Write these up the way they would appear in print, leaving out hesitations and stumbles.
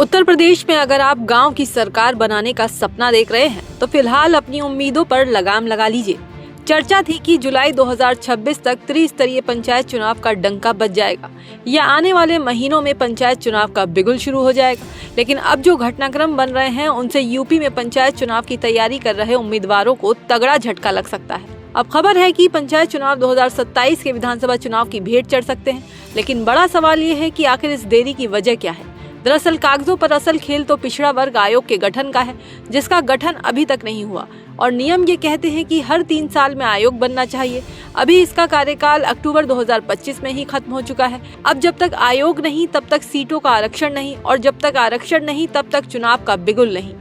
उत्तर प्रदेश में अगर आप गांव की सरकार बनाने का सपना देख रहे हैं तो फिलहाल अपनी उम्मीदों पर लगाम लगा लीजिए। चर्चा थी कि जुलाई 2026 तक त्रिस्तरीय पंचायत चुनाव का डंका बज जाएगा या आने वाले महीनों में पंचायत चुनाव का बिगुल शुरू हो जाएगा, लेकिन अब जो घटनाक्रम बन रहे हैं उनसे यूपी में पंचायत चुनाव की तैयारी कर रहे उम्मीदवारों को तगड़ा झटका लग सकता है। अब खबर है कि पंचायत चुनाव 2027 के विधानसभा चुनाव की भेंट चढ़ सकते हैं, लेकिन बड़ा सवाल ये है कि आखिर इस देरी की वजह क्या है। दरअसल कागजों पर असल खेल तो पिछड़ा वर्ग आयोग के गठन का है, जिसका गठन अभी तक नहीं हुआ और नियम ये कहते हैं कि हर 3 साल में आयोग बनना चाहिए। अभी इसका कार्यकाल अक्टूबर 2025 में ही खत्म हो चुका है। अब जब तक आयोग नहीं तब तक सीटों का आरक्षण नहीं, और जब तक आरक्षण नहीं तब तक चुनाव का बिगुल नहीं।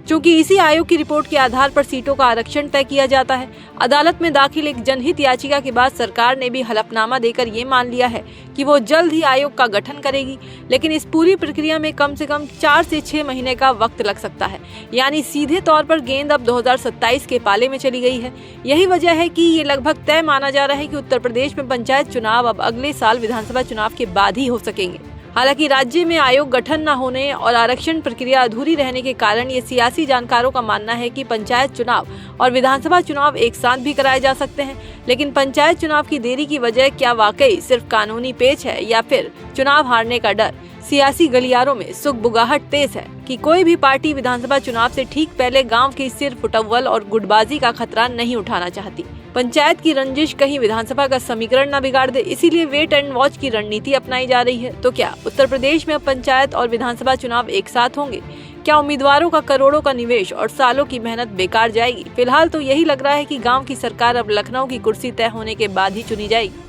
चूंकि इसी आयोग की रिपोर्ट के आधार पर सीटों का आरक्षण तय किया जाता है, अदालत में दाखिल एक जनहित याचिका के बाद सरकार ने भी हलफनामा देकर ये मान लिया है कि वो जल्द ही आयोग का गठन करेगी, लेकिन इस पूरी प्रक्रिया में कम से कम 4 से 6 महीने का वक्त लग सकता है। यानी सीधे तौर पर गेंद अब 2027 के पाले में चली गई है। यही वजह है कि ये लगभग तय माना जा रहा है कि उत्तर प्रदेश में पंचायत चुनाव अब अगले साल विधानसभा चुनाव के बाद ही हो सकेंगे। हालांकि राज्य में आयोग गठन न होने और आरक्षण प्रक्रिया अधूरी रहने के कारण ये सियासी जानकारों का मानना है कि पंचायत चुनाव और विधानसभा चुनाव एक साथ भी कराए जा सकते हैं। लेकिन पंचायत चुनाव की देरी की वजह क्या वाकई सिर्फ कानूनी पेच है या फिर चुनाव हारने का डर? सियासी गलियारों में सुगबुगाहट तेज है कि कोई भी पार्टी विधानसभा चुनाव से ठीक पहले गांव की सिर फुटअव्वल और गुटबाजी का खतरा नहीं उठाना चाहती। पंचायत की रंजिश कहीं विधानसभा का समीकरण न बिगाड़ दे, इसीलिए वेट एंड वॉच की रणनीति अपनाई जा रही है। तो क्या उत्तर प्रदेश में अब पंचायत और विधानसभा चुनाव एक साथ होंगे? क्या उम्मीदवारों का करोड़ों का निवेश और सालों की मेहनत बेकार जाएगी? फिलहाल तो यही लग रहा है कि गाँव की सरकार अब लखनऊ की कुर्सी तय होने के बाद ही चुनी जाएगी।